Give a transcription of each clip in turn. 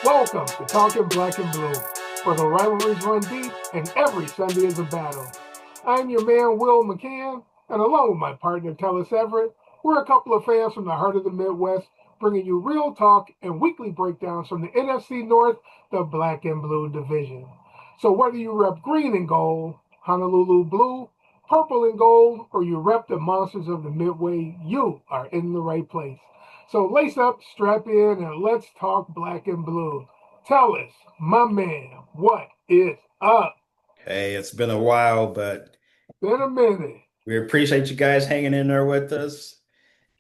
Welcome to Talking Black and Blue, where the rivalries run deep and every Sunday is a battle. I'm your man, Wil McCann, and along with my partner, Tellis Everett, we're a couple of fans from the heart of the Midwest, bringing you real talk and weekly breakdowns from the NFC North, the Black and Blue division. So whether you rep green and gold, Honolulu blue, purple and gold, or you rep the monsters of the Midway, you are in the right place. So lace up, strap in, and let's talk black and blue. Tell us, my man, what is up? Hey, it's been a while, but Been a minute. we appreciate you guys hanging in there with us.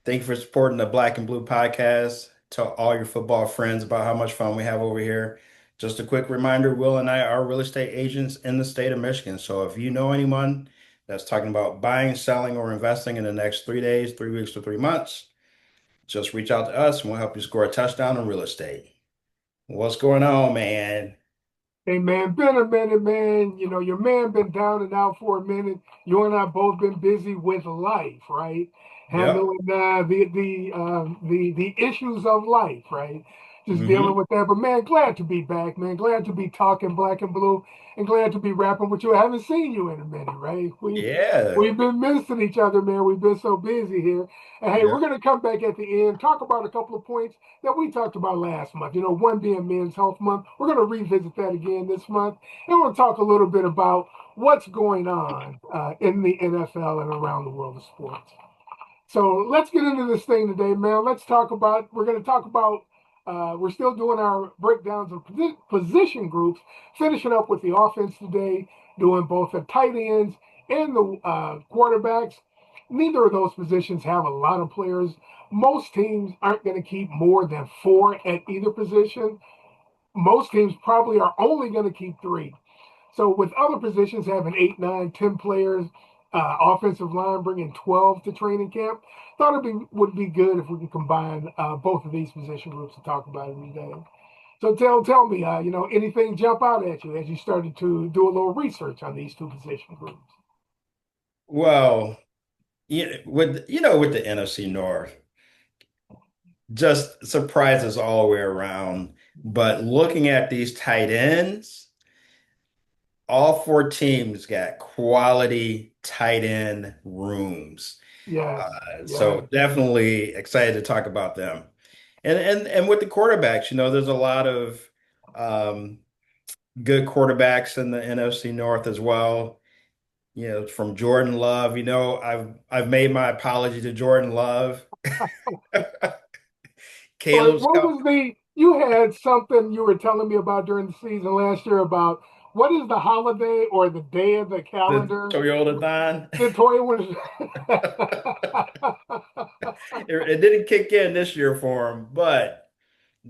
Thank you for supporting the Black and Blue podcast. Tell all your football friends about how much fun we have over here. Just a quick reminder, Wil and I are real estate agents in the state of Michigan. So if you know anyone that's talking about buying, selling, or investing in the next 3 days, 3 weeks, or 3 months, just reach out to us and we'll help you score a touchdown in real estate. What's going on, man? Hey man, been a minute, man. You know, your man been down and out for a minute. You and I both been busy with life, right? Yep. Handling the issues of life, right? Just dealing Hmm. with that. But man, glad to be back, man. Glad to be talking black and blue, and glad to be rapping with you. I haven't seen you in a minute, right? Yeah. We've been missing each other, man. We've been so busy here. And hey, we're Yep. gonna come back at the end, talk about a couple of points that we talked about last month. You know, one being Men's Health Month. We're going to revisit that again this month. And we'll talk a little bit about what's going on in the NFL and around the world of sports. So let's get into this thing today, man. We're going to talk about, we're still doing our breakdowns of position groups, finishing up with the offense today, doing both the tight ends and the quarterbacks. Neither of those positions have a lot of players. Most teams aren't going to keep more than four at either position. Most teams probably are only going to keep three. So with other positions having 8, 9, 10 players, offensive line bringing 12 to training camp, thought would be good if we can combine both of these position groups to talk about it today. So tell me, anything jump out at you as you started to do a little research on these two position groups? Well, with the NFC North, just surprises all the way around. But looking at these tight ends, all four teams got quality tight end rooms. Yes, So yes, definitely excited to talk about them. And with the quarterbacks, there's a lot of um, good quarterbacks in the NFC North as well. From Jordan Love, I've made my apology to Jordan Love. Or Caleb's what coming. was you had something you were telling me about during the season last year about what is the holiday or the day of the The calendar? Toyota Don. The toy was. It didn't kick in this year for him, but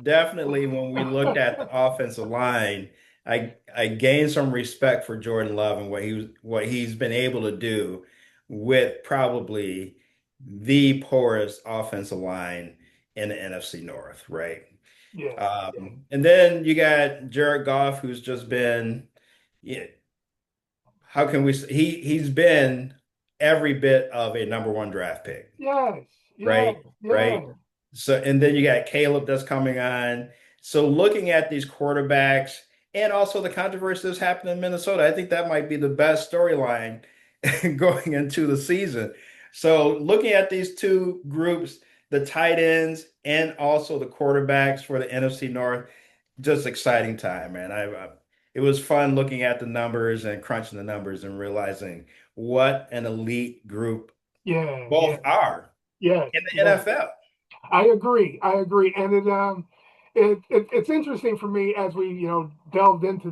definitely when we looked at the offensive line, I gained some respect for Jordan Love and what he's been able to do with probably the poorest offensive line in the NFC North, right? Yeah, yeah. And then you got Jared Goff, who's just been, yeah, how can we say he's been every bit of a number one draft pick, Yes, yes, right? Right. yes. So and then you got Caleb that's coming on. So looking at these quarterbacks and also the controversy that's happened in Minnesota, I think that might be the best storyline going into the season. So looking at these two groups, the tight ends and also the quarterbacks for the NFC North, just exciting time, man. It was fun looking at the numbers and crunching the numbers and realizing what an elite group Yeah, yeah, both are yes, in the yes. NFL. I agree. I agree. And it's interesting for me as we delved into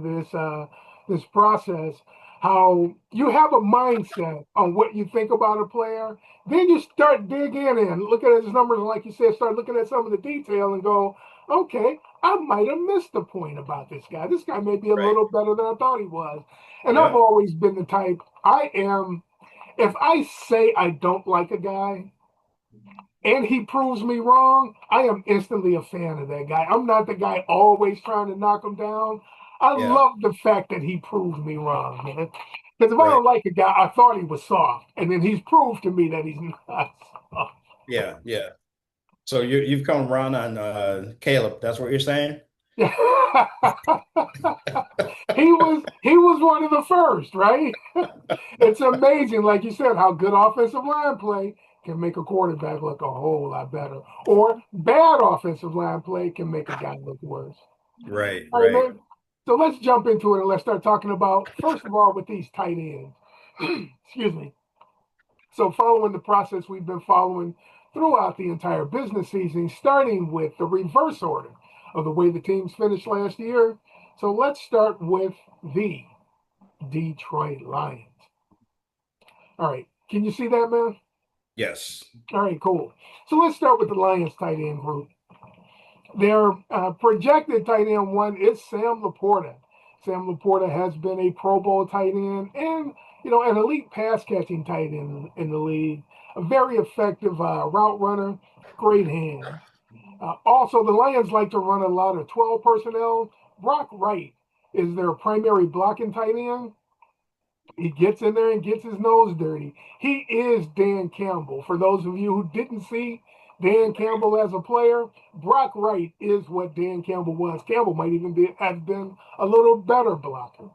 this process how you have a mindset on what you think about a player. Then you start digging and look at his numbers, and like you said, start looking at some of the detail and go, okay, I might have missed the point about this guy. This guy may be a Right. little better than I thought he was. And I've Yeah. always been the type. I am. If I say I don't like a guy and he proves me wrong, I am instantly a fan of that guy. I'm not the guy always trying to knock him down. I Yeah. love the fact that he proved me wrong, man. Because if I Right. don't like a guy, I thought he was soft, and then he's proved to me that he's not soft. Yeah. Yeah. So you've come around on Caleb. That's what you're saying? He was one of the first, right? It's amazing, like you said, how good offensive line play can make a quarterback look a whole lot better, or bad offensive line play can make a guy look worse. Right, All right, right. man. So let's jump into it and let's start talking about first of all with these tight ends. Excuse me. So following the process we've been following throughout the entire business season, starting with the reverse order of the way the teams finished last year. So let's start with the Detroit Lions. All right. Can you see that, man? Yes. All right, cool. So let's start with the Lions tight end group. Their projected tight end one is Sam LaPorta. Sam LaPorta has been a Pro Bowl tight end and an elite pass catching tight end in the league. A very effective route runner, great hands. Also, the Lions like to run a lot of 12 personnel. Brock Wright is their primary blocking tight end. He gets in there and gets his nose dirty. He is Dan Campbell. For those of you who didn't see Dan Campbell as a player, Brock Wright is what Dan Campbell was. Campbell might even have been a little better blocker.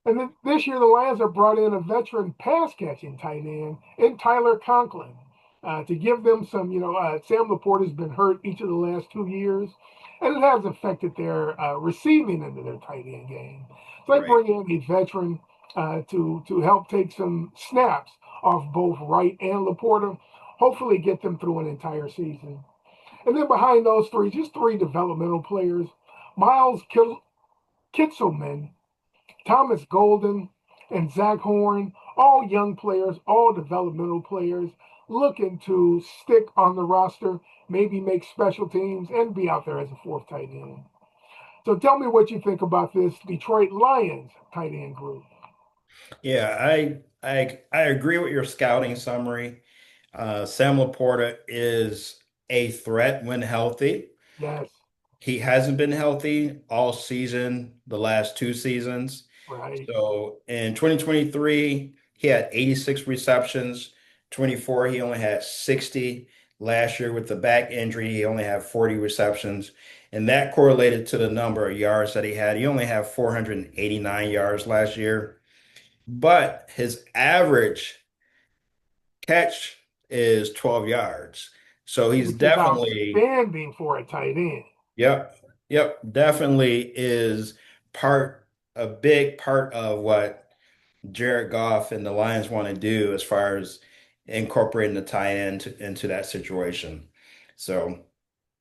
And then this year, the Lions have brought in a veteran pass catching tight end in Tyler Conklin to give them some. Sam LaPorta has been hurt each of the last 2 years, and it has affected their receiving into their tight end game. So they Right. bring in a veteran to help take some snaps off both Wright and LaPorta, hopefully get them through an entire season. And then behind those three, just three developmental players, Miles Kitselman, Thomas Golden, and Zach Horn, all young players, all developmental players, looking to stick on the roster, maybe make special teams, and be out there as a fourth tight end. So tell me what you think about this Detroit Lions tight end group. Yeah, I agree with your scouting summary. Sam Laporta is a threat when healthy. Yes, He hasn't been healthy all season, the last two seasons. right. So in 2023, he had 86 receptions. 24, he only had 60. Last year with the back injury, he only had 40 receptions. And that correlated to the number of yards that he had. He only had 489 yards last year. But his average catch is 12 yards. So he's Which is definitely, outstanding for a tight end. yep, yep, definitely is a big part of what Jared Goff and the Lions want to do as far as incorporating the tight end into that situation. So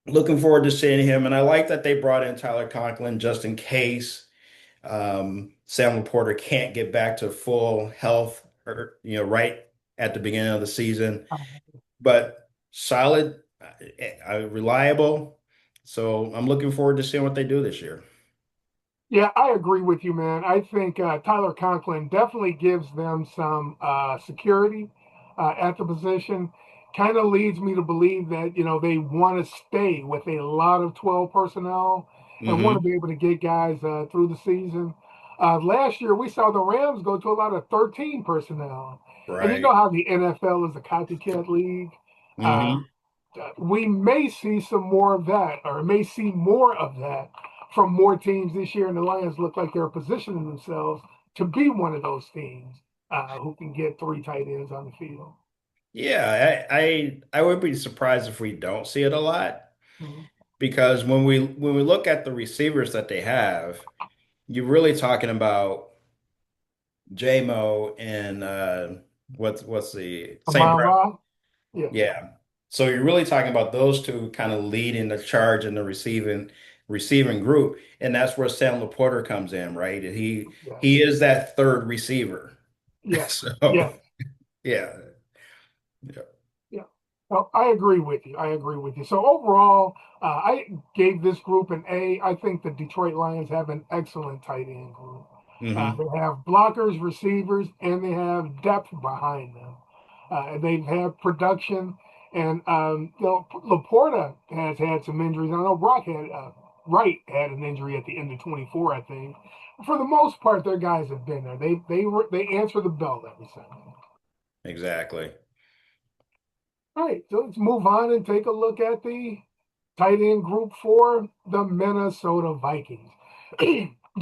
looking forward to seeing him. And I like that they brought in Tyler Conklin just in case Sam LaPorta can't get back to full health or right at the beginning of the season. But solid, reliable. So I'm looking forward to seeing what they do this year. Yeah, I agree with you, man. I think Tyler Conklin definitely gives them some security at the position. Kind of leads me to believe that they want to stay with a lot of 12 personnel and want to Hmm. be able to get guys through the season. Last year, we saw the Rams go to a lot of 13 personnel, and you know Right. how the NFL is a copycat league. Uh, Hmm. we may see some more of that, or may see more of that from more teams this year. And the Lions look like they're positioning themselves to be one of those teams who can get three tight ends on the field. Yeah, I would be surprised if we don't see it a lot Mhm. because when we look at the receivers that they have, you're really talking about J-Mo and what's the St. Amon Brown. Ra, yeah, Yeah. So you're really talking about those two kind of leading the charge in the receiving group, and that's where Sam LaPorta comes in, right? yes, He is that third receiver. yes, So yes. yeah. Yeah. Yeah. Well, I agree with you. I agree with you. So overall, I gave this group an A. I think the Detroit Lions have an excellent tight end group. Hmm. They have blockers, receivers, and they have depth behind them. They've had production, and Laporta has had some injuries. I know Wright had an injury at the end of 24, I think. For the most part, their guys have been there. They answer the bell every Sunday. Exactly. All right, so let's move on and take a look at the Tight end group for the Minnesota Vikings.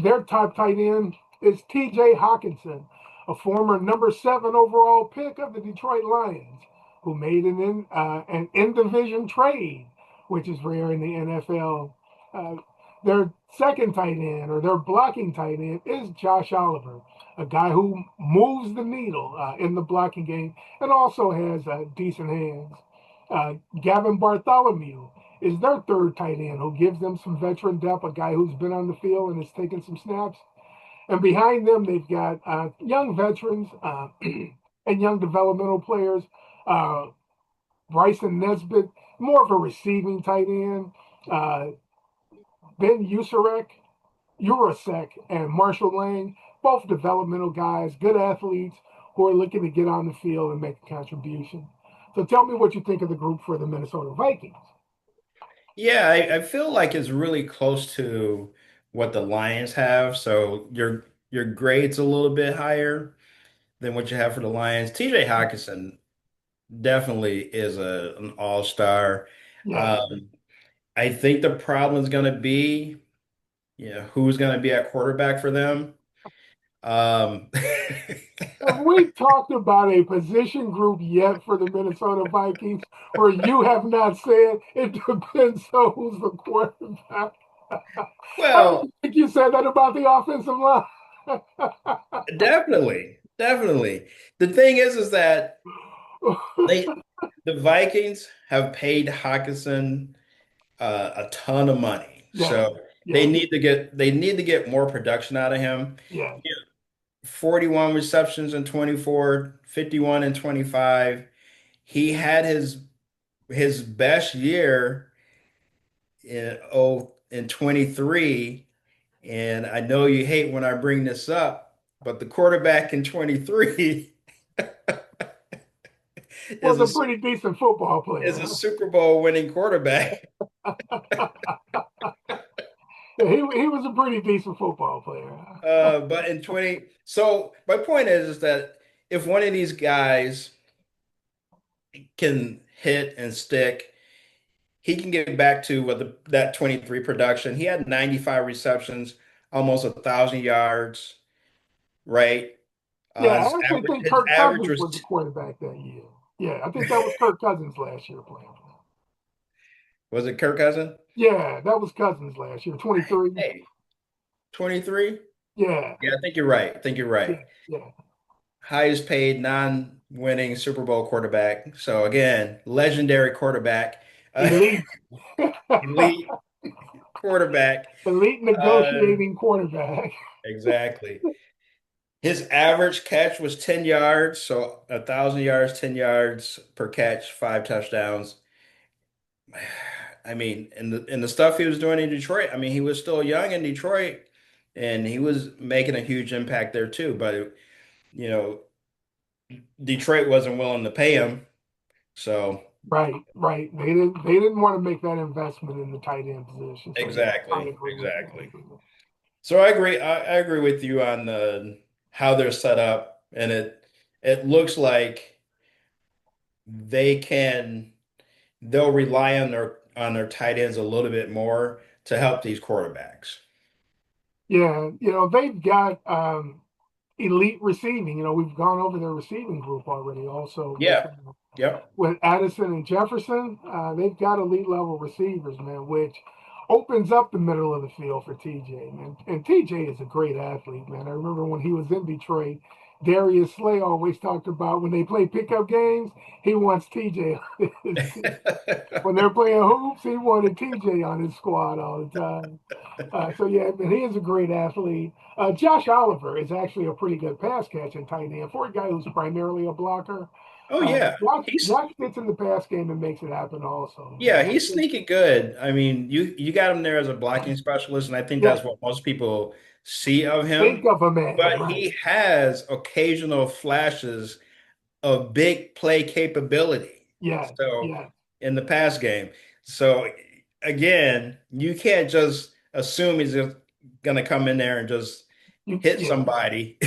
Their top tight end is TJ Hawkinson, a former number 7 overall pick of the Detroit Lions, who made an in-division trade, which is rare in the NFL. Uh, their second tight end, or their blocking tight end, is Josh Oliver, a guy who moves the needle in the blocking game and also has decent hands. Gavin Bartholomew is their third tight end, who gives them some veteran depth, a guy who's been on the field and has taken some snaps. And behind them, they've got young veterans and young developmental players. Uh, Bryson Nesbitt, more of a receiving tight end. Uh, Ben Urasek, and Marshall Lang, both developmental guys, good athletes who are looking to get on the field and make a contribution. So tell me what you think of the group for the Minnesota Vikings. Yeah, I feel like it's really close to what the Lions have. So your grade's a little bit higher than what you have for the Lions. TJ Hawkinson definitely is an all-star. Yeah. Um, I think the problem is going to be, who's going to be at quarterback for them. Um, Have we talked about a position group yet for the Minnesota Vikings where you have not said it depends on who's the quarterback? I well, don't think you said that about the offensive line. definitely, definitely. The thing is that they the Vikings have paid Hawkinson a ton of money, Yeah, so yeah, they need to get more production out of him. yeah. 41 receptions in 24, 51 in 25. He had his best year in 23, and I know you hate when I bring this up, but the quarterback in 23 Was is a pretty decent football is a player. Super Bowl winning quarterback. He was a pretty decent football player. But in 20, so my point is that if one of these guys can hit and stick, he can get back to that 23 production. He had 95 receptions, almost 1,000 yards, right? Yeah, I actually think His Kirk average Cousins was was the quarterback that year. Yeah, I think that was Kirk Cousins last year playing. was it Kirk Cousins? Yeah, that was Cousins last year, 23. Hey, 23? Yeah, Yeah, I think you're right. I think you're right. yeah, yeah. Highest paid non-winning Super Bowl quarterback. So again, legendary quarterback, uh, Elite, elite quarterback. elite Uh, negotiating quarterback. exactly. His average catch was 10 yards, so 1,000 yards, 10 yards per catch, 5 touchdowns. I mean, and the stuff he was doing in Detroit, I mean, he was still young in Detroit and he was making a huge impact there too. But you know, Detroit wasn't willing to pay him. So Right, right. They didn't want to make that investment in the tight end position. So yeah, I exactly, agree with exactly. that. So I agree with you on how they're set up, and it looks like they can they'll rely on their tight ends a little bit more to help these quarterbacks. Yeah, they've got elite receiving. We've gone over their receiving group already. Also Yeah. Yep. with Addison and Jefferson, they've got elite level receivers, man, which opens up the middle of the field for TJ, man. And TJ is a great athlete, man. I remember when he was in Detroit, Darius Slay always talked about when they play pickup games, he wants TJ on his team. When they're playing hoops, he wanted TJ on his squad all the time. So yeah, but he is a great athlete. Josh Oliver is actually a pretty good pass catching tight end for a guy who's primarily a blocker. Oh yeah. Josh gets in the pass game and makes it happen also, man. Yeah, he's sneaky good. I mean, you got him there as a blocking specialist, and I think Yeah, that's what most people see of think him. of him as, But right. he has occasional flashes of big play capability. Yeah, So yeah. in the pass game. So again, you can't just assume he's just gonna come in there and just hit Yeah. somebody.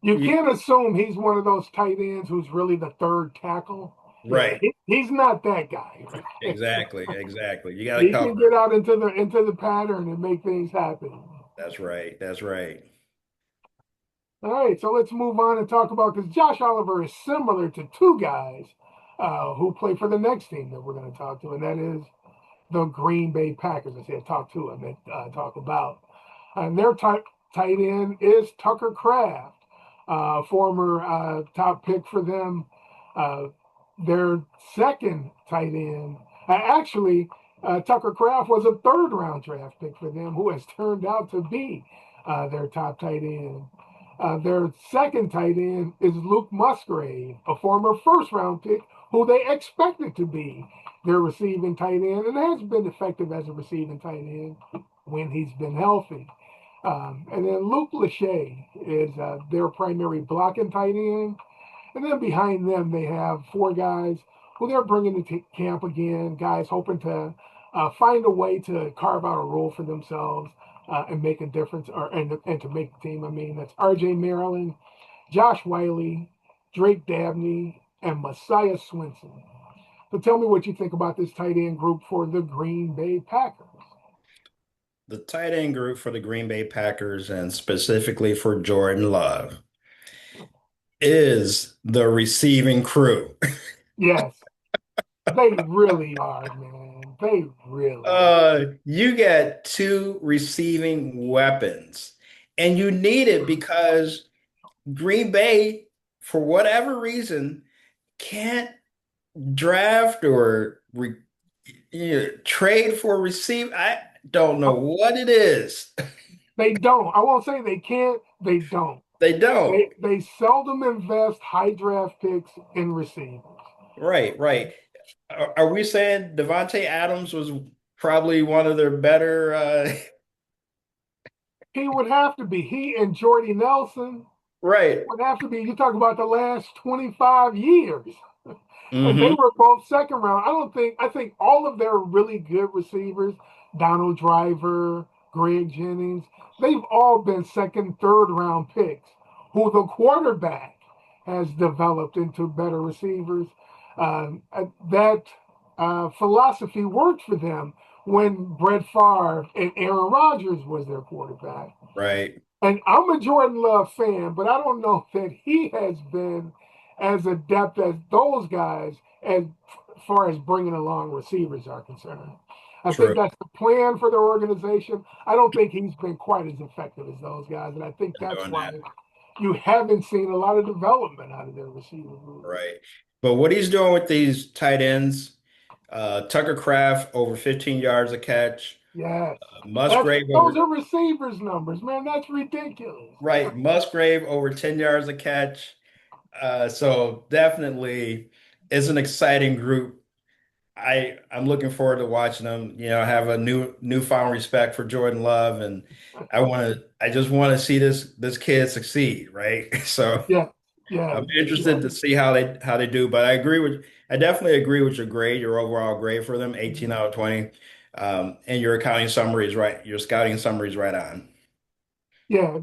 You You, can't assume he's one of those tight ends who's really the third tackle. Yeah, Right. he's not that guy. Exactly. Exactly. You got to He can cover. get out into the pattern and make things happen. That's right. That's right. All right, so let's move on and talk about because Josh Oliver is similar to two guys who play for the next team that we're going to talk to, and that is the Green Bay Packers. I said talk to him and talk about. And their tight end is Tucker Kraft, former top pick for them. Uh, their second tight end, actually, Tucker Kraft was a third round draft pick for them, who has turned out to be their top tight end. Their second tight end is Luke Musgrave, a former first round pick who they expected to be their receiving tight end and has been effective as a receiving tight end when he's been healthy. And then Luke Lachey is their primary blocking tight end. And then behind them, they have four guys who they're bringing to camp again, guys hoping to find a way to carve out a role for themselves and make a difference and to make the team. I mean, that's RJ Maryland, Josh Wiley, Drake Dabney, and Messiah Swinson. So tell me what you think about this tight end group for the Green Bay Packers. The tight end group for the Green Bay Packers and specifically for Jordan Love is the receiving crew. Yes, they really are, man. They really are. You get two receiving weapons, and you need it because Green Bay, for whatever reason, can't draft or trade for receive. I don't know what it is. They don't. I won't say they can't. They don't. They don't. They seldom invest high draft picks in receivers. Right, right. Are we saying Devontae Adams was probably one of their better? He would have to be. He and Jordy Nelson Right. would have to be. You talk about the last 25 years. And they Hmm. were both second round. I think all of their really good receivers, Donald Driver, Greg Jennings, they've all been second, third round picks who the quarterback has developed into better receivers. That philosophy worked for them when Brett Favre and Aaron Rodgers was their quarterback. Right. And I'm a Jordan Love fan, but I don't know that he has been as adept as those guys as far as bringing along receivers are concerned. I think True. that's the plan for their organization. I don't think he's been quite as effective as those guys, and I think that's Doing why that. you haven't seen a lot of development out of their receiver group. Right. But what he's doing with these tight ends, Tucker Kraft over 15 yards a catch, Yes, Musgrave those over are receivers numbers, man. That's ridiculous. right, Musgrave over 10 yards a catch. So definitely it's an exciting group. I'm looking forward to watching them, have a newfound respect for Jordan Love and I just want to see this kid succeed, right? So Yeah, yeah, I'm interested yeah. to see how they do, but I definitely agree with your grade, your overall grade for them, 18 out of 20. And your accounting summary is right, your scouting summary is right on. Yeah,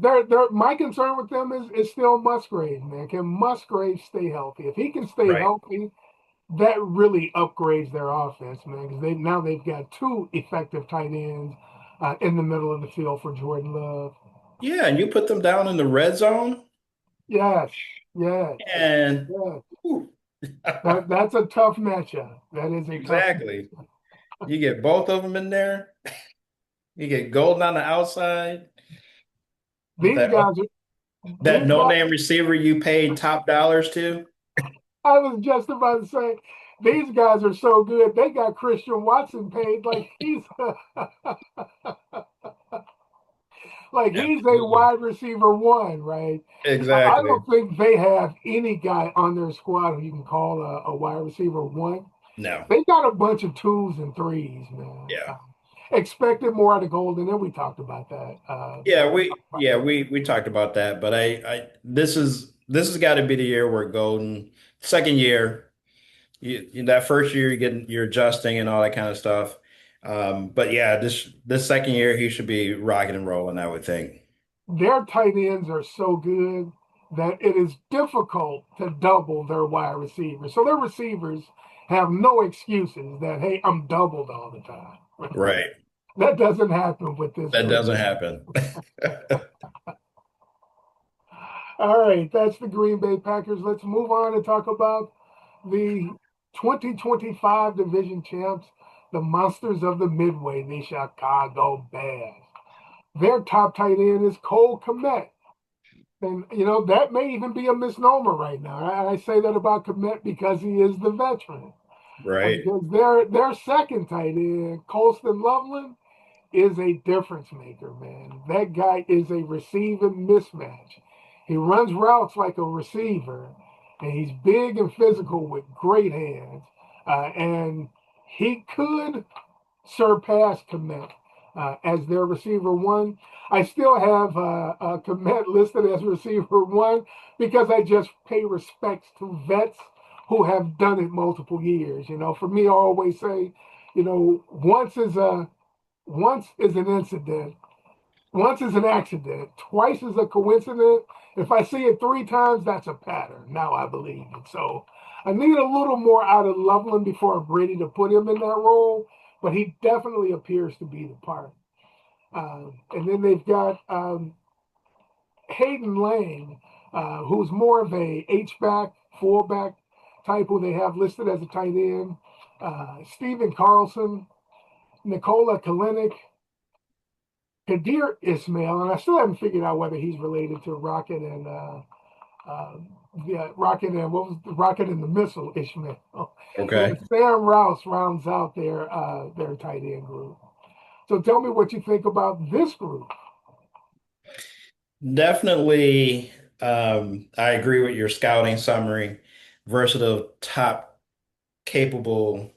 my concern with them is still Musgrave, man. Can Musgrave stay healthy? If he can stay Right. healthy, that really upgrades their offense, man. Because they've got two effective tight ends in the middle of the field for Jordan Love. Yeah, and you put them down in the red zone Yes, yes, and yes. whew, That's a tough matchup. That is a tough. exactly. You get both of them in there. You get Golden on the outside. These That guys that these guys. no-name receiver you paid top dollars to. I was just about to say these guys are so good. They got Christian Watson paid like he's like he's a Absolutely. wide receiver one, right? I Exactly. don't think they have any guy on their squad who you can call a wide receiver one. No. They got a bunch of twos and threes, man. Yeah. Expected more out of Golden, and we talked about that. We talked about that, but I this has got to be the year where Golden second year, that first year you're adjusting and all that kind of stuff. But yeah, this second year he should be rocking and rolling, I would think. Their tight ends are so good. that it is difficult to double their wide receivers. So their receivers have no excuses that, hey, I'm doubled all the time. Right. That doesn't happen with this That group. doesn't happen. All right, that's the Green Bay Packers. Let's move on and talk about the 2025 division champs, the Monsters of the Midway, the Chicago Bears. Their top tight end is Cole Kmet. And, that may even be a misnomer right now. I say that about Kmet because he is the veteran. Right. Because their second tight end, Colston Loveland, is a difference maker, man. That guy is a receiving mismatch. He runs routes like a receiver, and he's big and physical with great hands. And he could surpass Komet as their receiver one. I still have Komet listed as receiver one because I just pay respects to vets who have done it multiple years. For me, I always say, once is an incident, once is an accident, twice is a coincidence. If I see it three times, that's a pattern. Now I believe it. So I need a little more out of Loveland before I'm ready to put him in that role, but he definitely appears to be the part. And then they've got Hayden Lane, who's more of a H-back, fullback type who they have listed as a tight end. Stephen Carlson, Nikola Kalinick, Kadir Ismail, and I still haven't figured out whether he's related to Rocket and uh, Rocket and what was the Rocket and the Missile Ishmael. Okay. And Sam Rouse rounds out their tight end group. So tell me what you think about this group. Definitely, I agree with your scouting summary. Versatile, top, capable.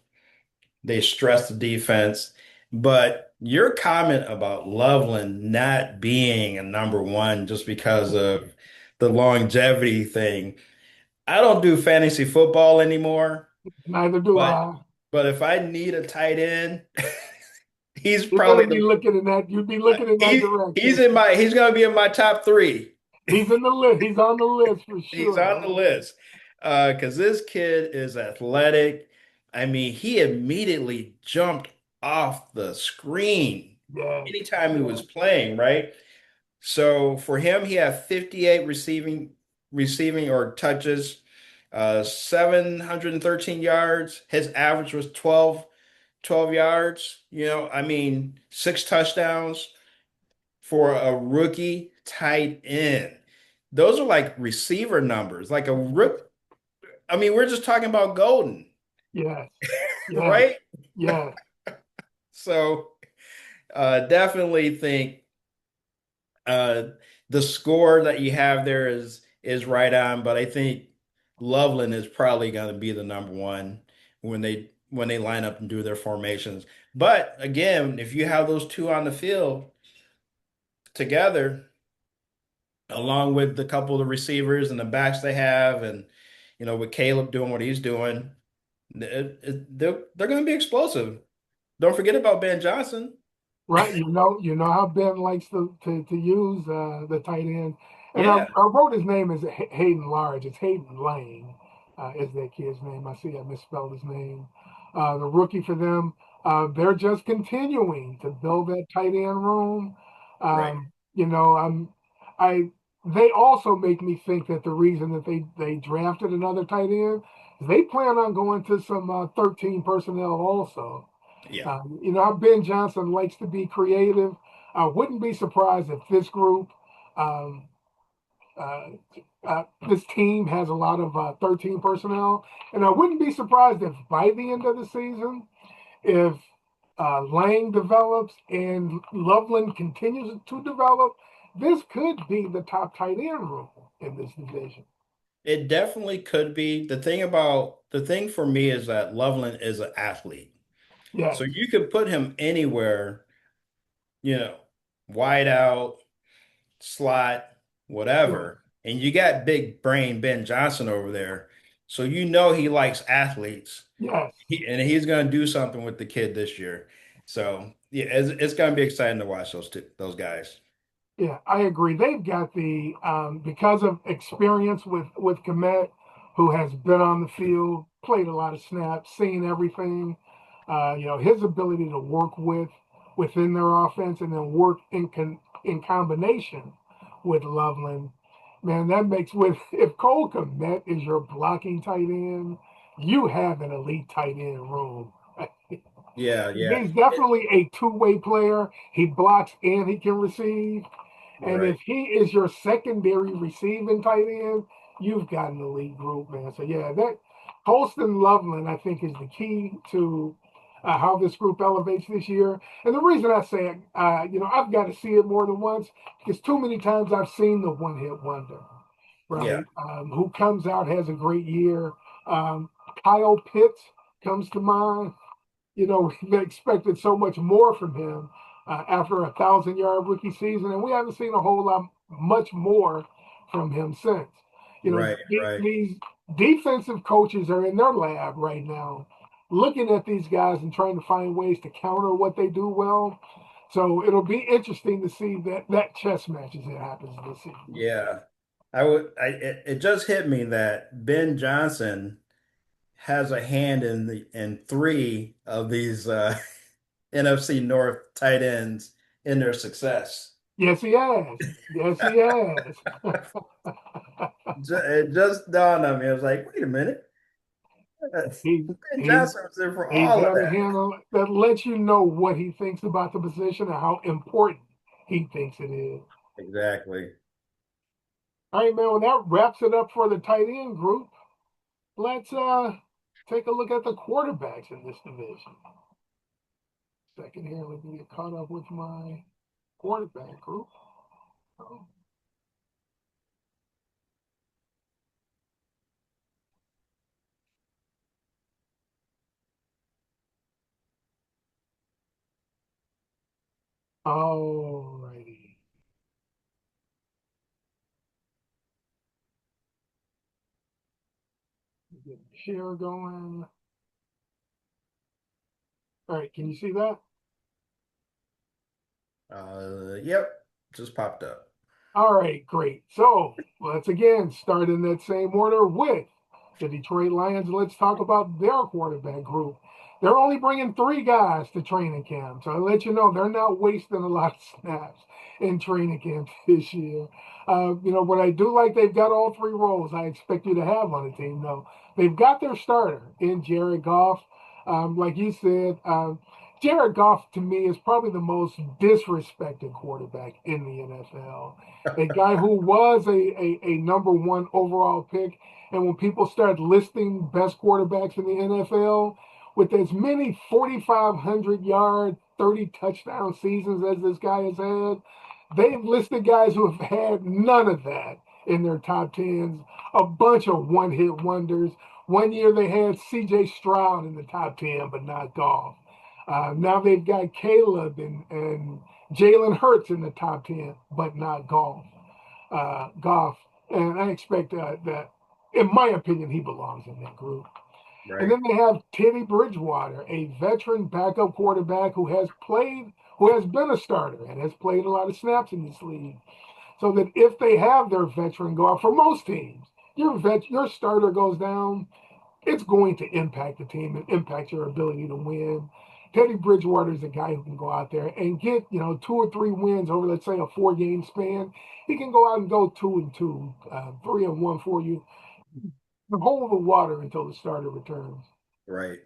They stress the defense. But your comment about Loveland not being a number one just because of the longevity thing, I don't do fantasy football anymore, Neither do but I. but if I need a tight end, he's You're going probably to be the looking in that. You'd be looking in that direction. he's gonna be in my top three. He's in the list. He's on the list for He's on the sure. list. Because this kid is athletic. I mean, he immediately jumped off the screen Yes. anytime he was Yes. playing, right? So for him, he had 58 receiving or touches, 713 yards. His average was 12 yards. I mean, six touchdowns for a rookie tight end. Those are like receiver numbers, like a rook. I mean, we're just talking about Golden, Yes. Yes. right? Yes. So definitely think uh, the score that you have there is right on, but I think Loveland is probably going to be the number one when they line up and do their formations. But again, if you have those two on the field together, along with the couple of the receivers and the backs they have, and with Caleb doing what he's doing, they're going to be explosive. Don't forget about Ben Johnson. Right. You know how Ben likes to use the tight end. And I, Yeah, I wrote his name as Hayden Large. It's Hayden Lane is that kid's name. I see I misspelled his name. The rookie for them. They're just continuing to build that tight end room. right. I they also make me think that the reason that they drafted another tight end is they plan on going to some 13 personnel also. Yeah. You know how Ben Johnson likes to be creative. I wouldn't be surprised if this group, um, uh, this team has a lot of 13 personnel. And I wouldn't be surprised if by the end of the season, if Lang develops and Loveland continues to develop, this could be the top tight end room in this division. It definitely could be. The thing for me is that Loveland is an athlete. So Yes, you could put him anywhere, you know, wide out, slot, sure. whatever. And you got big brain Ben Johnson over there. So he likes athletes. Yes. And he's going to do something with the kid this year. So yeah, it's going to be exciting to watch those guys. Yeah, I agree. They've got the because of experience with Komet, who has been on the field, played a lot of snaps, seen everything. His ability to work within their offense and then work in combination with Loveland. Man, that makes with if Cole Komet is your blocking tight end, you have an elite tight end room. Yeah, yeah. He's definitely a two-way player. He blocks and he can receive. And Right. if he is your secondary receiving tight end, you've got an elite group, man. So yeah, that Colston Loveland, I think, is the key to how this group elevates this year. And the reason I say it, I've got to see it more than once because too many times I've seen the one-hit wonder, Yeah. right? Who comes out has a great year. Um, Kyle Pitts comes to mind. We expected so much more from him after a 1,000-yard rookie season, and we haven't seen a whole lot much more from him since. Right, right. These defensive coaches are in their lab right now, looking at these guys and trying to find ways to counter what they do well. So it'll be interesting to see that chess match as it happens this season. Yeah. It just hit me that Ben Johnson has a hand in three of these NFC North tight ends in their success. Yes, he has. Yes, he has. It just dawned on me. I was like, wait a minute. he Ben he's Johnson was there for He's all of had a that. handle that lets you know what he thinks about the position and how important he thinks it is. Exactly. All right, man. Well, that wraps it up for the tight end group. Let's take a look at the quarterbacks in this division. Second here, let me get caught up with my quarterback group. Oh, all righty. Get the share going. All right, can you see that? Yep, just popped up. All right, great. So let's again start in that same order with the Detroit Lions. Let's talk about their quarterback group. They're only bringing three guys to training camp. So I'll let you know they're not wasting a lot of snaps in training camp this year. What I do like, they've got all three roles I expect you to have on the team, though. They've got their starter in Jared Goff. Like you said, Jared Goff to me is probably the most disrespected quarterback in the NFL, a guy who was a number one overall pick. And when people start listing best quarterbacks in the NFL, with as many 4,500 yard, 30 touchdown seasons as this guy has had, they've listed guys who have had none of that in their top tens, a bunch of one hit wonders. One year they had CJ Stroud in the top 10, but not Goff. Now they've got Caleb and Jalen Hurts in the top 10, but not Goff. And I expect that, in my opinion, he belongs in that group. And Right. then they have Teddy Bridgewater, a veteran backup quarterback who has been a starter and has played a lot of snaps in this league. So that if they have their veteran go out for most teams, your starter goes down, it's going to impact the team and impact your ability to win. Teddy Bridgewater is a guy who can go out there and get, two or three wins over, let's say, a 4 game span. He can go out and go 2-2, 3-1 for you, hold the water until the starter returns. Right.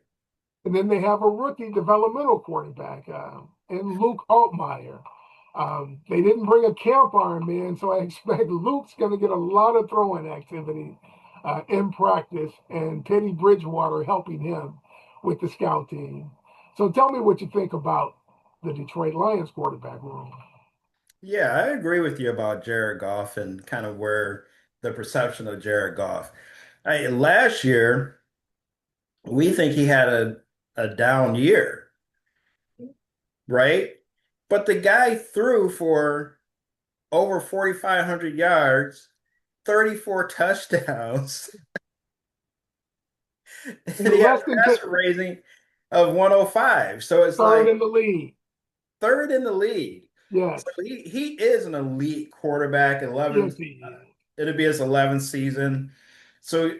And then they have a rookie developmental quarterback in Luke Altmaier. They didn't bring a camp arm in, so I expect Luke's going to get a lot of throwing activity in practice, and Teddy Bridgewater helping him with the scout team. So tell me what you think about the Detroit Lions quarterback room. Yeah, I agree with you about Jared Goff and kind of where the perception of Jared Goff. Last year, we think he had a down year, right? But the guy threw for over 4,500 yards, 34 touchdowns, and And he had less a than passer rating of 105. So it's third like in the league. third in the league. Yes. So he is an elite quarterback. Yes, 11, he uh, is. it'll be his 11th season. So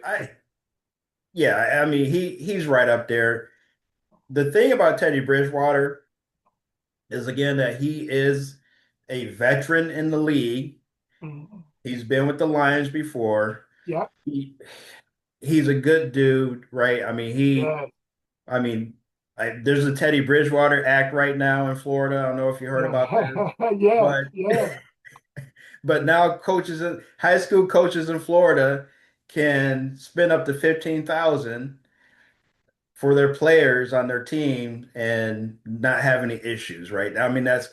yeah, I mean he's right up there. The thing about Teddy Bridgewater is again that he is a veteran in the league. Mhm. He's been with the Lions before. Yep. He he's a good dude, right? Yes. I mean, there's a Teddy Bridgewater act right now in Florida. I don't know if you heard about this, Yes. but Yeah. but now high school coaches in Florida can spend up to 15,000 for their players on their team and not have any issues, right? I mean, that's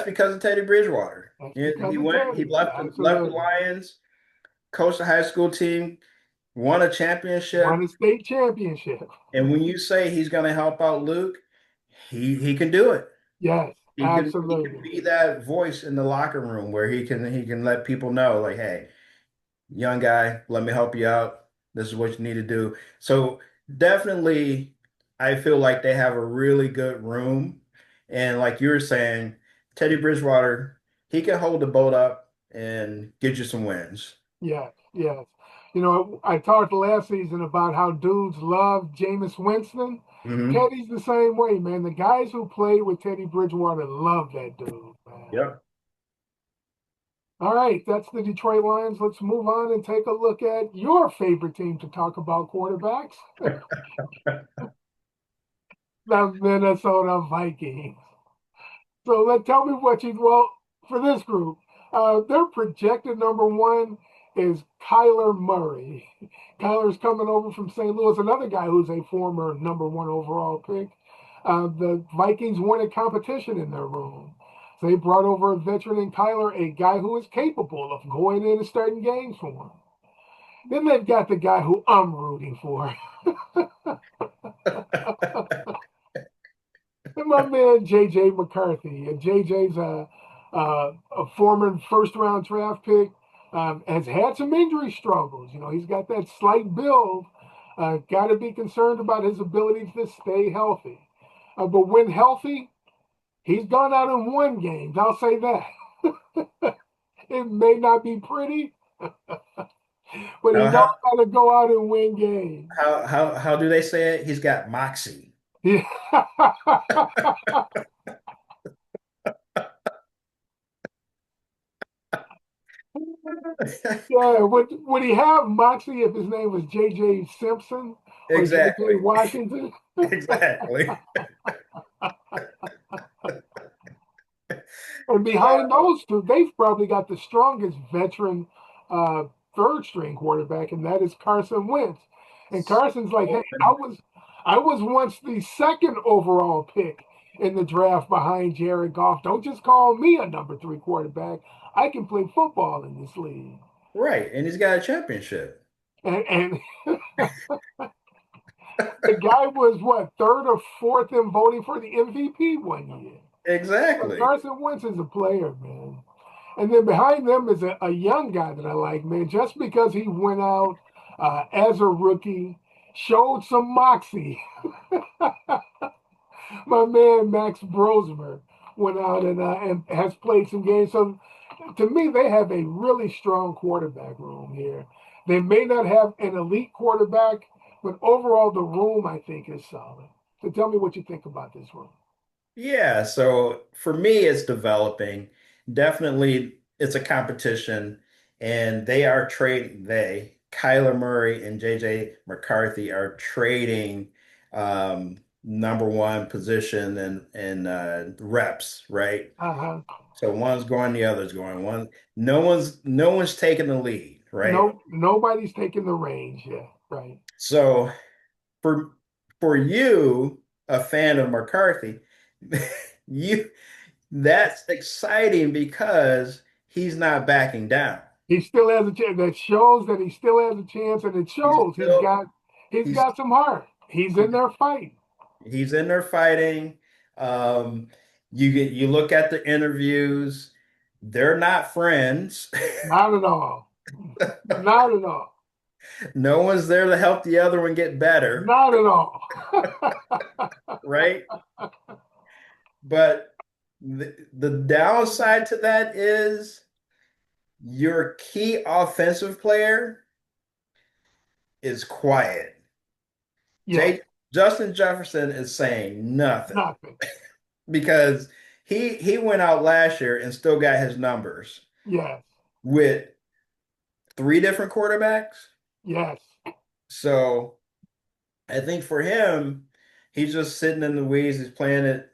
because of Teddy Bridgewater. That's He because of went, he Teddy. left the Absolutely. Lions, coached the high school team, won a championship. Won a state championship. And when you say he's going to help out Luke, he can do it. Yes. He can Absolutely. be that voice in the locker room where he can let people know like, hey, young guy, let me help you out. This is what you need to do. So definitely, I feel like they have a really good room. And like you were saying, Teddy Bridgewater, he can hold the boat up and get you some wins. Yes. Yes. You know, I talked last season about how dudes love Jameis Winston. Hmm. Teddy's the same way, man. The guys who played with Teddy Bridgewater love that dude, man. Yep. All right, that's the Detroit Lions. Let's move on and take a look at your favorite team to talk about quarterbacks, the Minnesota Vikings. So tell me what you well for this group. Their projected number one is Kyler Murray. Kyler's coming over from St. Louis, another guy who's a former number one overall pick. The Vikings wanted competition in their room. So they brought over a veteran in Kyler, a guy who is capable of going in and starting games for them. Then they've got the guy who I'm rooting for. And my man JJ McCarthy. And JJ's a former first round draft pick. Has had some injury struggles. You know, he's got that slight build. Got to be concerned about his ability to stay healthy. But when healthy, he's gone out and won games. I'll say that. It may not be pretty, but he How knows how how to go out and win games. how do they say it? He's got moxie. Yeah. Yeah, would he have Moxie if his name was J.J. Simpson or J.J. Exactly. Washington? Exactly. And behind those two, they've probably got the strongest veteran uh, third string quarterback, and that is Carson Wentz. And Carson's like, hey, I was once the second overall pick in the draft behind Jared Goff. Don't just call me a number three quarterback. I can play football in this league. Right. And he's got a championship. And the guy was what, third or fourth in voting for the MVP one year. So Exactly. Carson Wentz is a player, man. And then behind them is a young guy that I like, man, just because he went out as a rookie, showed some moxie. My man Max Brosmer went out and has played some games. So to me, they have a really strong quarterback room here. They may not have an elite quarterback, but overall, the room I think is solid. So tell me what you think about this room. Yeah. So for me, it's developing. Definitely, it's a competition, and Kyler Murray and JJ McCarthy are trading number one position and reps, right? Uh-huh. So one's going, the other's going. No one's taking the lead, right? No, nobody's taking the reins yet, right? So for for you, a fan of McCarthy, you that's exciting because he's not backing down. He still has a chance. That shows that he still has a chance, and it He's shows still he's he's got some heart. He's in there fighting. he's in there fighting. Um, you look at the interviews, they're not friends. Not at all. Not at all. No one's there to help the other one get better, Not at all. right? But the downside to that is your key offensive player is quiet. Yes, J Justin Jefferson is saying nothing nothing. because he went out last year and still got his numbers Yes, with three different quarterbacks. yes. So I think for him, he's just sitting in the weeds. He's playing it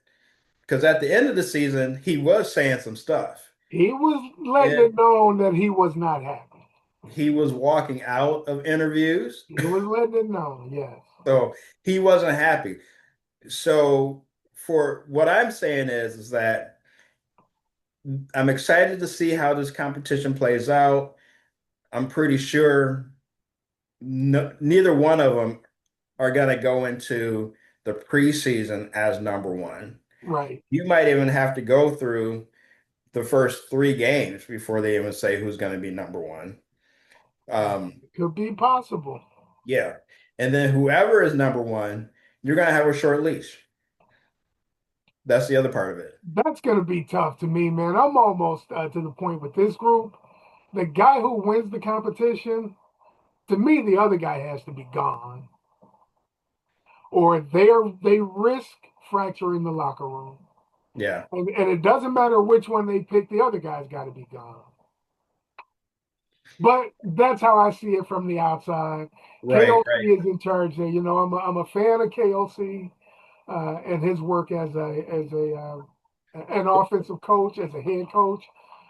because at the end of the season, he was saying some stuff. He was letting And it known that he was not happy. he was walking out of interviews. He was letting it known, yes. So he wasn't happy. So for what I'm saying is that I'm excited to see how this competition plays out. I'm pretty sure neither one of them are going to go into the preseason as number one. Right. You might even have to go through the first three games before they even say who's going to be number one. Um, Could be possible. yeah. And then whoever is number one, you're going to have a short leash. That's the other part of it. That's going to be tough to me, man. I'm almost to the point with this group. The guy who wins the competition, to me, the other guy has to be gone, or they risk fracturing the locker room. Yeah. And it doesn't matter which one they pick, the other guy's got to be gone. But that's how I see it from the outside. Right, KOC is in charge there. You know, I'm a fan of KOC and his work as a an offensive coach, as a head coach,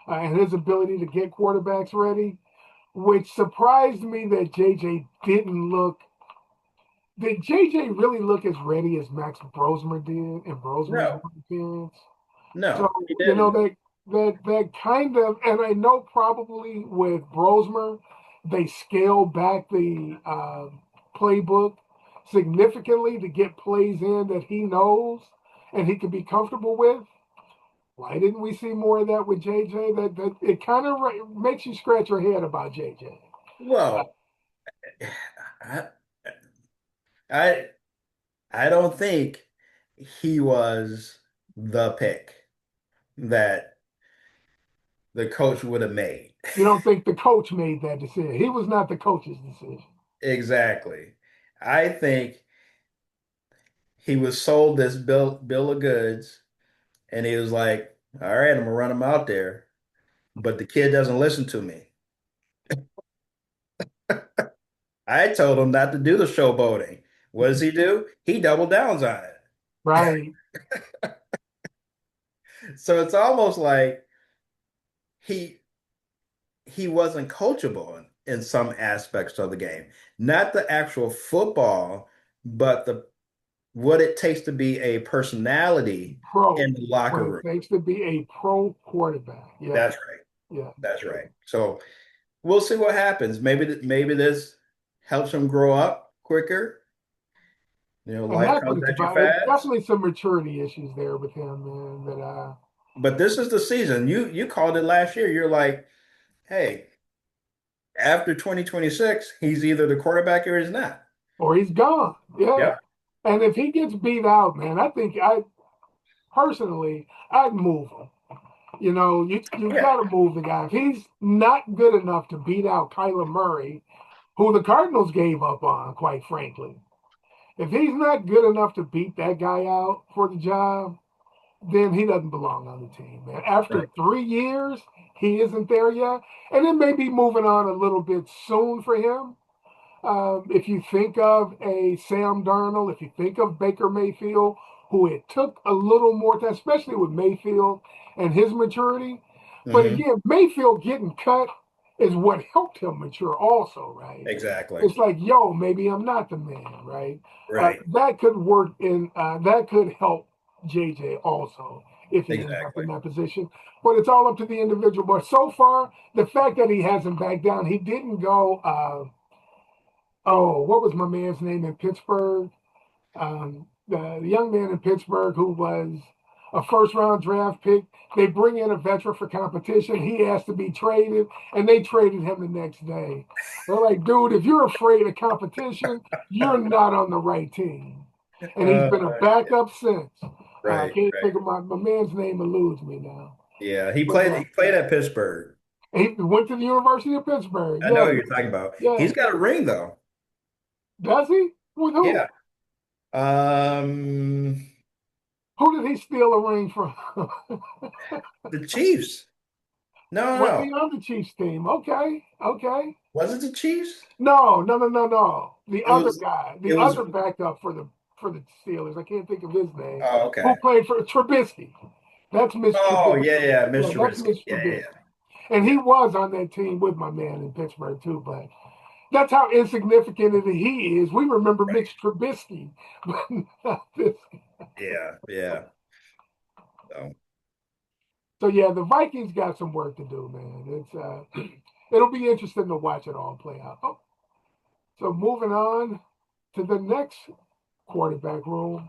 and his ability to get quarterbacks ready, which surprised me that JJ didn't look. Did JJ really look as ready as Max Brosmer did in Brosmer's no, one appearance? So, no, he you know, didn't. that kind of, and I know probably with Brosmer, they scale back the playbook significantly to get plays in that he knows and he can be comfortable with. Why didn't we see more of that with JJ? That it kind of makes you scratch your head about JJ. Well, I, I I don't think he was the pick that the coach would have made. You don't think the coach made that decision? He was not the coach's decision. Exactly. I think he was sold this bill of goods and he was like, all right, I'm gonna run him out there. But the kid doesn't listen to me. I told him not to do the showboating. What does he do? He double downs on it. Right. So it's almost like he he wasn't coachable in some aspects of the game. Not the actual football, but the what it takes to be a personality Pro. in the locker What it room. takes to be a pro quarterback. Yeah. That's right. Yeah. That's right. So we'll see what happens. Maybe this helps him grow up quicker. You know, And life that's what comes it's at you about. It's fast. definitely some maturity issues there with him, man. That But this is the season. You called it last year. You're like, hey, after 2026, he's either the quarterback or he's not. or he's gone. Yeah. Yep. And if he gets beat out, man, I think I personally I'd move him. You know, you Yeah. got to move the guy. If he's not good enough to beat out Kyler Murray, who the Cardinals gave up on, quite frankly, if he's not good enough to beat that guy out for the job, then he doesn't belong on the team, man. After Right. 3 years, he isn't there yet. And it may be moving on a little bit soon for him. If you think of a Sam Darnold, if you think of Baker Mayfield, who it took a little more time, especially with Mayfield and his maturity. But Hmm. again, Mayfield getting cut is what helped him mature, also, right? Exactly. It's like, yo, maybe I'm not the man, right? Right. That could work in, that could help JJ also if he ends up Exactly. in that position. But it's all up to the individual. But so far, the fact that he hasn't backed down, he didn't go. Oh, what was my man's name in Pittsburgh? The young man in Pittsburgh who was a first round draft pick. They bring in a veteran for competition. He has to be traded, and they traded him the next day. They're like, dude, if you're afraid of competition, you're not on the right team. And he's Uh, been a backup since. I Right, can't right. think of my man's name eludes me now. Yeah, But he played at Pittsburgh. he went to the University of Pittsburgh. I know Yeah, who you're talking about. yeah. He's got a ring though. Does he? With who? Yeah. Um, Who did he steal a ring from? the Chiefs. No, no, Was no. he on the Chiefs team? Okay, okay. Was it the Chiefs? No, no, no, no, no. The It other was guy, it the was other backup for the Steelers. I can't think of his name. oh, Who okay. played for Trubisky? That's Mitch Oh, Trubisky. yeah, yeah, Yeah, Mr. that's Risky. Mitch Yeah, Trubisky. yeah, And yeah. he was on that team with my man in Pittsburgh too. But that's how insignificant he is. We remember Mitch Trubisky, but not this. Yeah, yeah. So, So yeah, the Vikings got some work to do, man. It'll be interesting to watch it all play out. Oh, so moving on to the next quarterback room,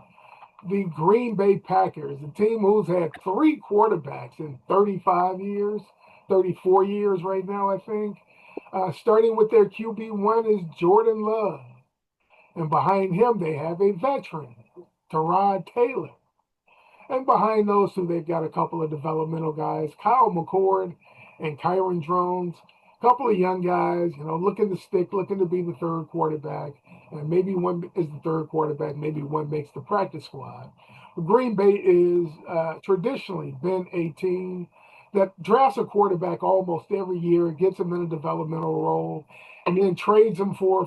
the Green Bay Packers, a team who's had three quarterbacks in 35 years, 34 years right now, I think. Starting with their QB1 is Jordan Love. And behind him, they have a veteran, Tyrod Taylor. And behind those two, they've got a couple of developmental guys, Kyle McCord and Kyron Drones. A couple of young guys, looking to stick, looking to be the third quarterback. And maybe one is the third quarterback, maybe one makes the practice squad. Green Bay is traditionally been a team that drafts a quarterback almost every year, gets him in a developmental role, and then trades him for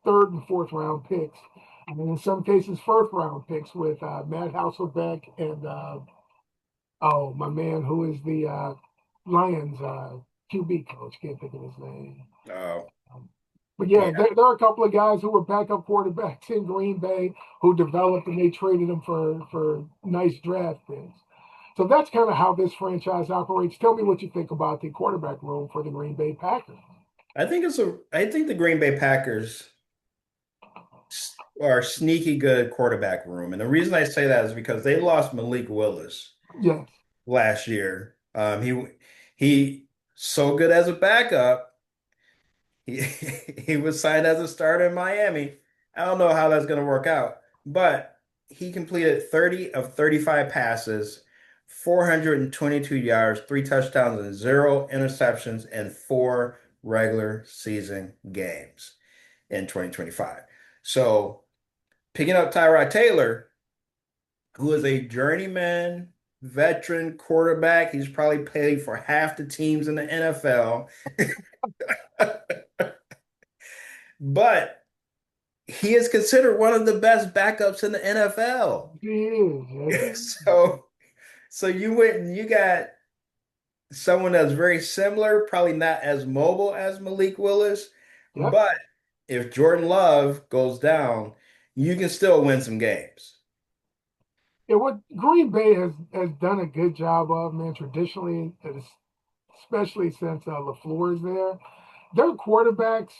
third and fourth round picks. And in some cases, first round picks with Matt Hasselbeck and oh, my man, who is the Lions QB coach? Can't think of his name. oh, Um, but yeah, yeah. there are a couple of guys who were backup quarterbacks in Green Bay who developed and they traded them for nice draft picks. So that's kind of how this franchise operates. Tell me what you think about the quarterback room for the Green Bay Packers. I think the Green Bay Packers are sneaky good quarterback room. And the reason I say that is because they lost Malik Willis Yes. last year. He so good as a backup. He he was signed as a starter in Miami. I don't know how that's going to work out, but he completed 30 of 35 passes, 422 yards, three touchdowns, and zero interceptions in four regular season games in 2025. So picking up Tyrod Taylor, who is a journeyman veteran quarterback, he's probably played for half the teams in the NFL, but he is considered one of the best backups in the NFL. He is. Yes, he is. So, so you went and you got someone that's very similar, probably not as mobile as Malik Willis, Yep. but if Jordan Love goes down, you can still win some games. Yeah, what Green Bay has done a good job of, man, traditionally, especially since LaFleur is there, their quarterbacks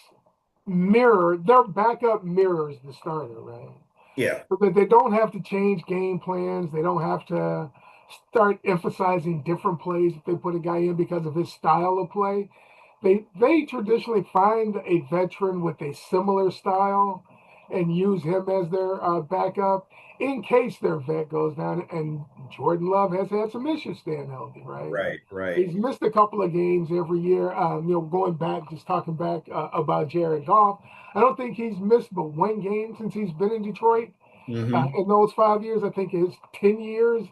their backup mirrors the starter, right? Yeah. So that they don't have to change game plans. They don't have to start emphasizing different plays if they put a guy in because of his style of play. They traditionally find a veteran with a similar style and use him as their backup in case their vet goes down. And Jordan Love has had some issues staying healthy, right? Right, right. He's missed a couple of games every year. Going back, just talking back about Jared Goff, I don't think he's missed but one game since he's been in Detroit. Hmm. In those 5 years, I think his 10 years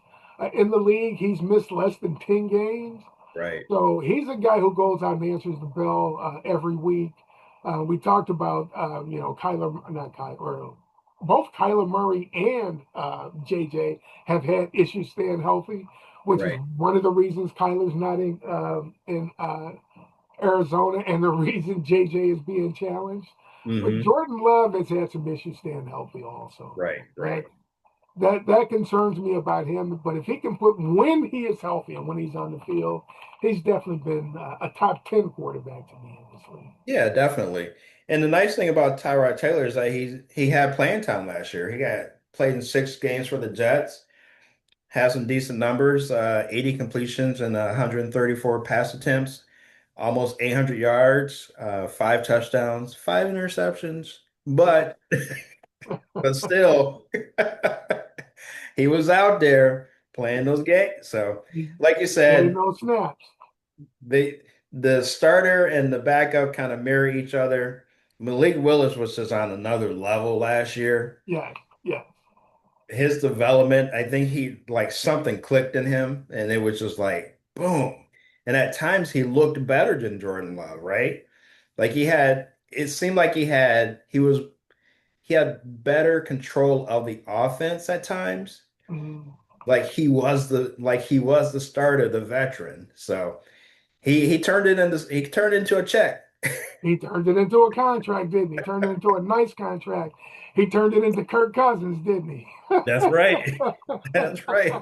in the league, he's missed less than 10 games. Right. So he's a guy who goes out and answers the bell every week. We talked about, Kyler, not Kyler, or both Kyler Murray and JJ have had issues staying healthy, which is Right. one of the reasons Kyler's not in Arizona and the reason JJ is being challenged. But Hmm. Jordan Love has had some issues staying healthy also. Right, right. That concerns me about him. But if he can put when he is healthy and when he's on the field, he's definitely been a top 10 quarterback to me in this league. Yeah, definitely. And the nice thing about Tyrod Taylor is that he had playing time last year. He got played in 6 games for the Jets, has some decent numbers, 80 completions and 134 pass attempts, almost 800 yards, five touchdowns, five interceptions, but still, He was out there playing those games. So, He like you played said, no snaps. they the starter and the backup kind of mirror each other. Malik Willis was just on another level last year. Yes, yes. His development, I think he like something clicked in him, and it was just like boom. And at times he looked better than Jordan Love, right? Like it seemed like he had better control of the offense at times. Mhm. Like he was the starter, the veteran. So he turned into a check. He turned it into a contract, didn't he? Turned it into a nice contract. He turned it into Kirk Cousins, didn't he? That's right. That's right.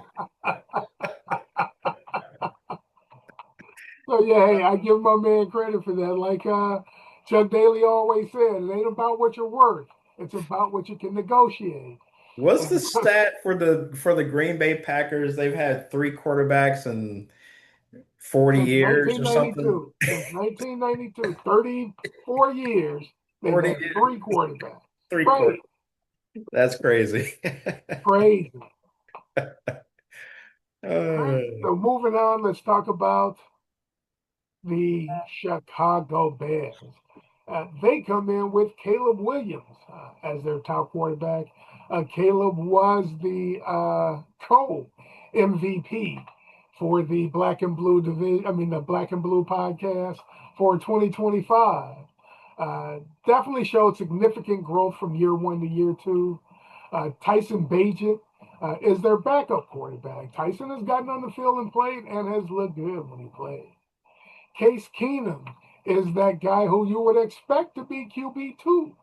So yeah, hey, I give my man credit for that. Like Chuck Daly always said, it ain't about what you're worth; it's about what you can negotiate. What's the And stat for the Green Bay Packers? They've had three quarterbacks in 40 since years or something. 1992, since 1992, 34 years, they've 40 had years, three quarterbacks. three quarters. Crazy, That's crazy. crazy. All right. Uh, So moving on, let's talk about the Chicago Bears. They come in with Caleb Williams as their top quarterback. Caleb was the co MVP for the Black and Blue division. I mean, the Black and Blue podcast for 2025. Definitely showed significant growth from year one to year two. Tyson Bagent is their backup quarterback. Tyson has gotten on the field and played and has looked good when he played. Case Keenum is that guy who you would expect to be QB2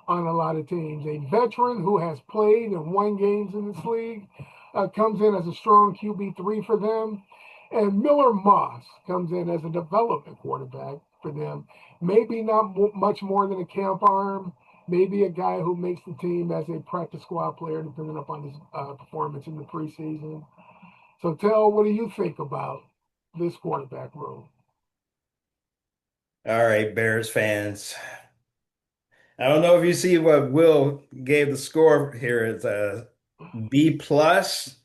on a lot of teams. A veteran who has played and won games in this league comes in as a strong QB3 for them. And Miller Moss comes in as a development quarterback for them. Maybe not much more than a camp arm. Maybe a guy who makes the team as a practice squad player, depending upon his performance in the preseason. So, Tell, what do you think about this quarterback room? all right, Bears fans. I don't know if you see what Will gave the score here. It's a B plus.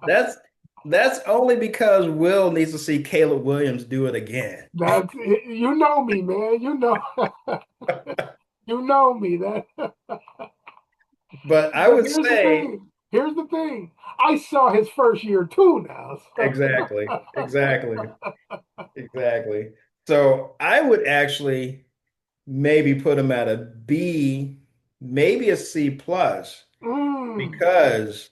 That's that's only because Will needs to see Caleb Williams do it again. That's you know me, man. You know, you know me. That, But I but would here's the say thing. Here's the thing. I saw his first year too now. exactly, exactly, exactly. So I would actually maybe put him at a B, maybe a C plus, mm. because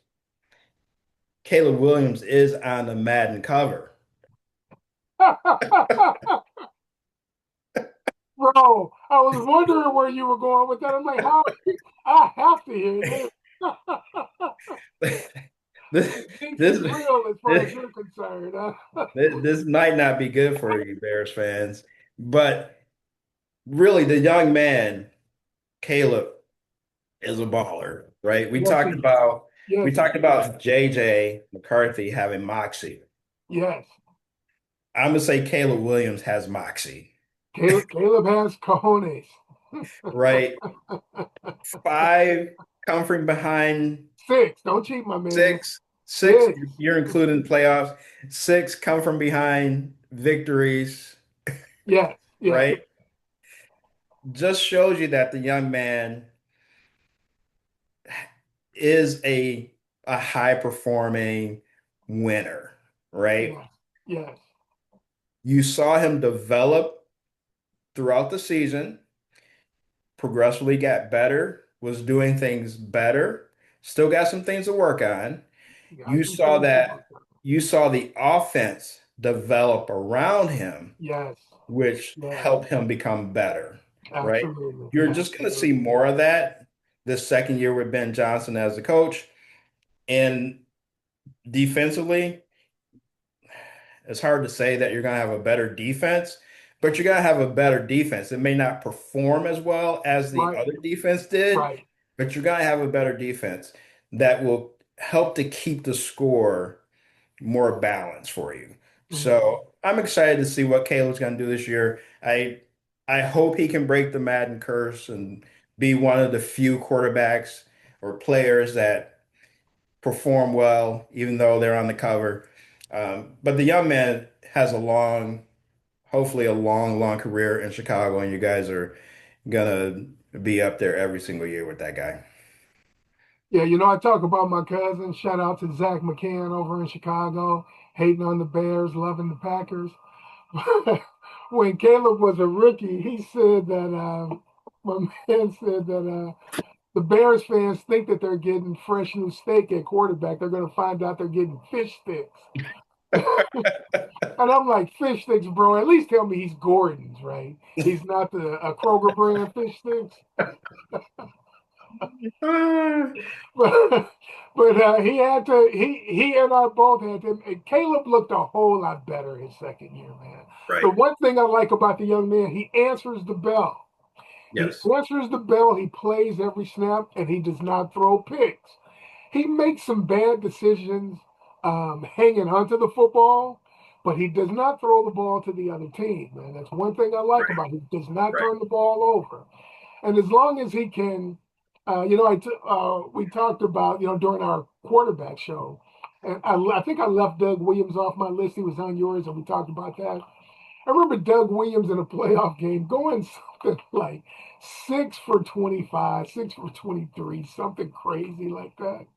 Caleb Williams is on the Madden cover. Bro, I was wondering where you were going with that. I'm like, how? I have to hear this. This The jinx is this real as far as this you're concerned. this might not be good for you, Bears fans, but really the young man, Caleb, is a baller, right? Yes, he is. We Yes, he talked is. about JJ McCarthy having moxie. Yes. I'm gonna say Caleb Williams has moxie, Caleb has cojones. right? Five come from behind Six. Don't cheat, my man. six, Six. you're including playoffs. Six come from behind victories, Yes. Yes. right? Just shows you that the young man is a high performing winner, right? Yes. Yes. You saw him develop throughout the season, progressively got better, was doing things better, still got some things to work on. You got You some saw things to work that on. you saw the offense develop around him, Yes. which Yes. helped him become better, right? Absolutely. You're just going to see Absolutely. more of that this second year with Ben Johnson as the coach. And defensively, it's hard to say that you're going to have a better defense, but you're going to have a better defense. It may not perform as well as the Right. other defense did, Right. but you're going to have a better defense that will help to keep the score more balanced for you. Mhm. So I'm excited to see what Caleb's going to do this year. I hope he can break the Madden curse and be one of the few quarterbacks or players that perform well, even though they're on the cover. But the young man has hopefully a long career in Chicago, and you guys are gonna be up there every single year with that guy. Yeah, I talk about my cousin. Shout out to Zach McCann over in Chicago, hating on the Bears, loving the Packers. When Caleb was a rookie, he said that my man said that the Bears fans think that they're getting fresh new steak at quarterback. They're going to find out they're getting fish sticks. And I'm like, fish sticks, bro. At least tell me he's Gordon's, right? He's not the Kroger brand fish sticks. But he had to. He and I both had to. And Caleb looked a whole lot better his second year, man. The Right. one thing I like about the young man, he answers the bell. He Yes. answers the bell. He plays every snap, and he does not throw picks. He makes some bad decisions hanging onto the football, but he does not throw the ball to the other team, man. That's one thing I like Right. about him. He does not Right. turn the ball over. And as long as he can, we talked about, during our quarterback show, and I think I left Doug Williams off my list. He was on yours, and we talked about that. I remember Doug Williams in a playoff game going something like 6 for 25, 6 for 23, something crazy like that.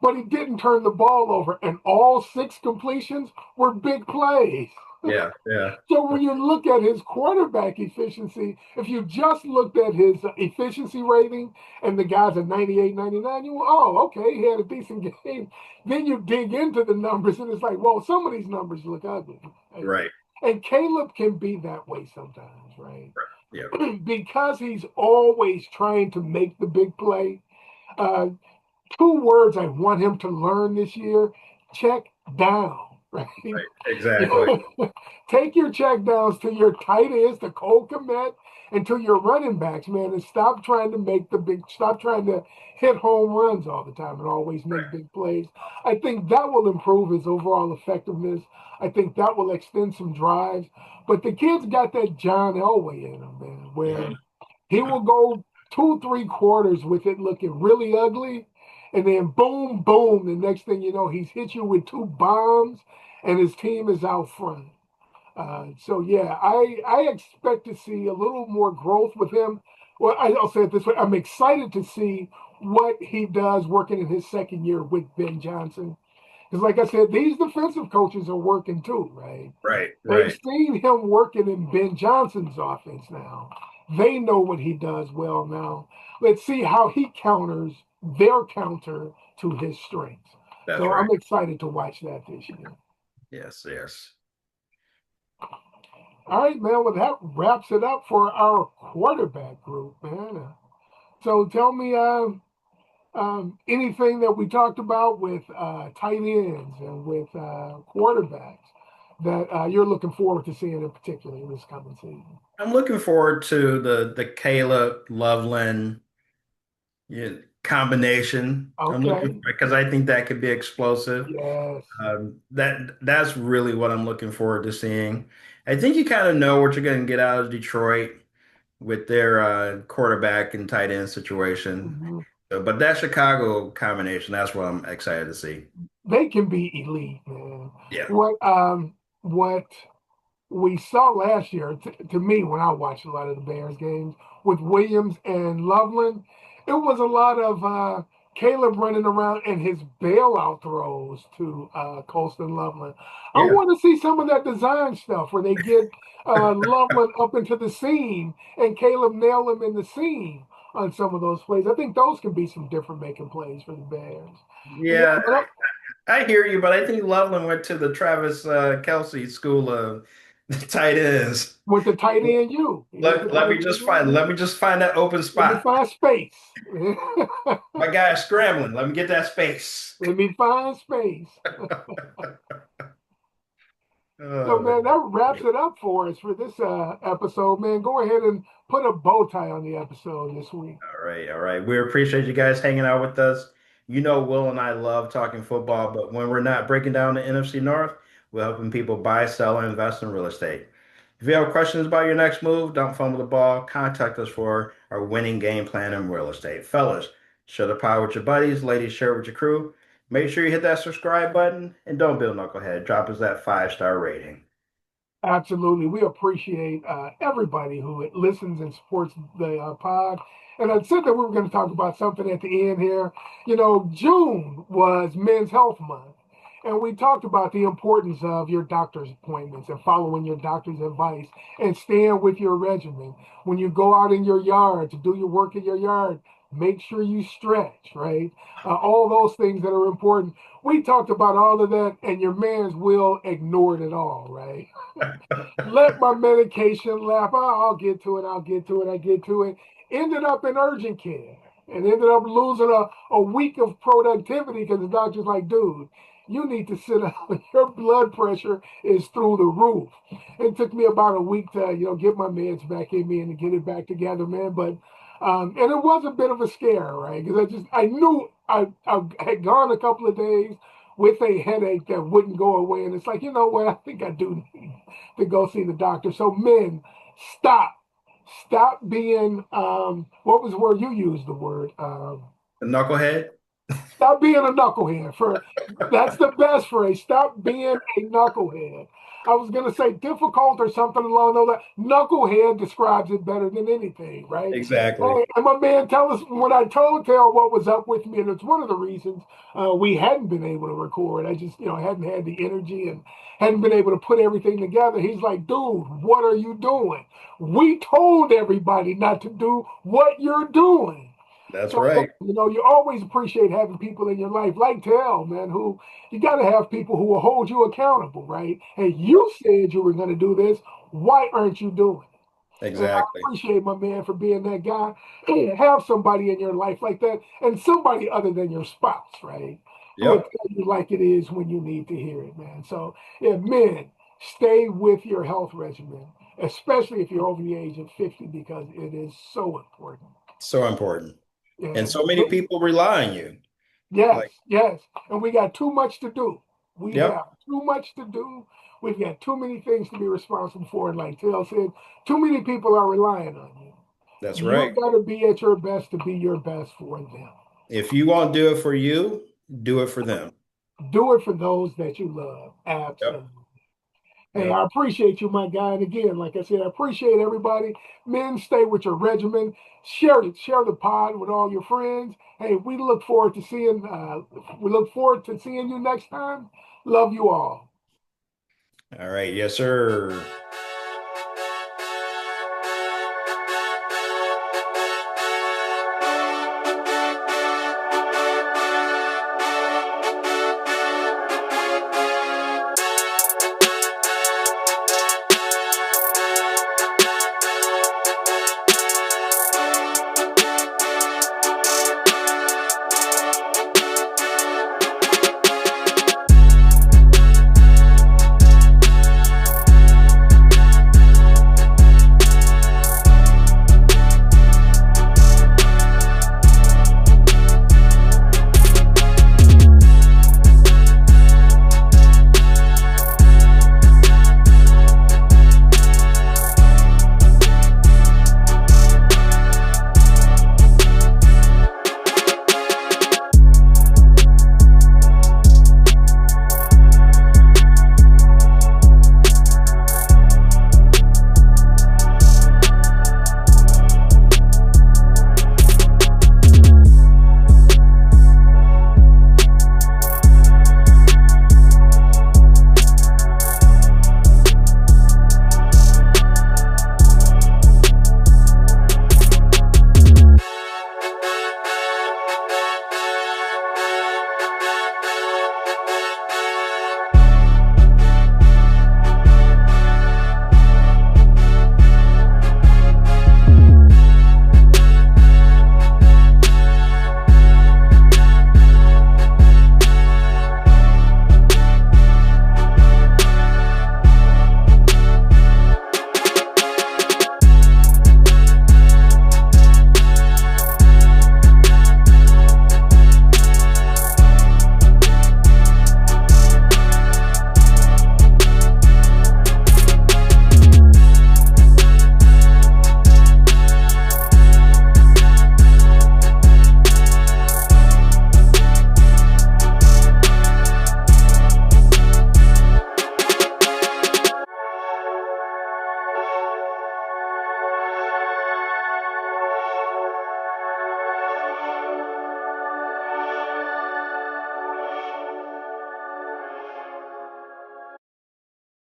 But he didn't turn the ball over, and all six completions were big plays. Yeah. Yeah. So when you look at his quarterback efficiency, if you just looked at his efficiency rating and the guy's a 98, 99, you go, oh, okay, he had a decent game. Then you dig into the numbers and it's like, well, some of these numbers look ugly. Right. And Caleb can be that way sometimes, right? Right. Yeah. Because he's always trying to make the big play. Uh, Two words I want him to learn this year: check down, right? Right. Exactly. Take your check downs to your tight ends, to Cole Kmet, and to your running backs, man, and stop trying to hit home runs all the time and always make Right. big plays. I think that will improve his overall effectiveness. I think that will extend some drives. But the kid's got that John Elway in him, man, where Mhm. he will go 2, 3 quarters with it looking really ugly. And then boom, boom, the next thing you know, he's hit you with two bombs and his team is out front. So yeah, I expect to see a little more growth with him. Well, I'll say it this way: I'm excited to see what he does working in his second year with Ben Johnson. Because, like I said, these defensive coaches are working too, right? Right. They've Right. seen him working in Ben Johnson's offense now. They know what he does well now. Let's see how he counters their counter to his strengths. That's So I'm right. excited to watch that this year. Yes. Yes. All right, man. Well, that wraps it up for our quarterback group, man. So tell me anything that we talked about with tight ends and with quarterbacks that you're looking forward to seeing in particular this coming season. I'm looking forward to the Caleb Loveland, yeah, combination. I'm looking Okay. because I think that could be explosive. Yes. That's really what I'm looking forward to seeing. I think you kind of know what you're going to get out of Detroit with their quarterback and tight end situation. Mhm. But that Chicago combination, that's what I'm excited to see. They can be elite, man. Yeah. What we saw last year, to me, when I watched a lot of the Bears games with Williams and Loveland, it was a lot of Caleb running around and his bailout throws to Colston Loveland. I Yeah. want to see some of that design stuff where they get Loveland up into the seam and Caleb nail him in the seam on some of those plays. I think those can be some different making plays for the Bears. Yeah, Yeah, but I hear you, but I think Loveland went to the Travis Kelsey school of tight ends. with the tight end, he went to tight end. Let me just find that open Let me spot. find space. My guy is scrambling. Let me get that space. Let me find space. So, Oh, man, that wraps it up for us for this episode, man. Go ahead and put a bow tie on the episode this week. all right, all right. We appreciate you guys hanging out with us. You know, Will and I love talking football, but when we're not breaking down the NFC North, we're helping people buy, sell, and invest in real estate. If you have questions about your next move, don't fumble the ball. Contact us for our winning game plan in real estate. Fellas, Share the pod with your buddies. Ladies, share it with your crew. Make sure you hit that subscribe button. And don't be a knucklehead. Drop us that 5-star rating. Absolutely. We appreciate everybody who listens and supports the pod. And I said that we were going to talk about something at the end here. You know, June was Men's Health Month. And we talked about the importance of your doctor's appointments and following your doctor's advice and staying with your regimen. When you go out in your yard to do your work in your yard, make sure you stretch, right? All those things that are important. We talked about all of that, and your man's Wil ignored it all, right? Let my medication lapse. Oh, I'll get to it. I'll get to it. I get to it. Ended up in urgent care and ended up losing a week of productivity because the doctor's like, dude, you need to sit down. Your blood pressure is through the roof. It took me about a week to, get my meds back in me and to get it back together, man. But and it was a bit of a scare, right? Because I knew I had gone a couple of days with a headache that wouldn't go away, and it's like, you know what? I think I do need to go see the doctor. So men, stop. Stop being what was the word you used? The word The knucklehead. stop being a knucklehead. For that's the best phrase. Stop being a knucklehead. I was gonna say difficult or something along those lines. Knucklehead describes it better than anything, right? Exactly. Hey, and my man tell us when I told Tell what was up with me, and it's one of the reasons we hadn't been able to record. I just hadn't had the energy and hadn't been able to put everything together. He's like, dude, what are you doing? We told everybody not to do what you're doing. That's So, right. you always appreciate having people in your life like Tell, man, who you got to have people who will hold you accountable, right? Hey, you said you were going to do this. Why aren't you doing it? And I Exactly. appreciate my man for being that guy. Hey, have somebody in your life like that and somebody other than your spouse, right? Who will Yep. tell you like it is when you need to hear it, man. So, yeah, men, stay with your health regimen, especially if you're over the age of 50, because it is so important. So important. And And so many people rely on you. yes, Like, yes. And we got too much to do. We yep, have too much to do. We've got too many things to be responsible for. And like Taylor said, too many people are relying on you. that's You right. got to be at your best to be your best for them. If you won't do it for you, do it for them. Do it for those that you love. Yep. Absolutely. Hey, Yep. I appreciate you, my guy. And again, like I said, I appreciate everybody. Men, stay with your regimen. Share it. Share the pod with all your friends. Hey, we look forward to seeing. We look forward to seeing you next time. Love you all. All right. Yes, sir.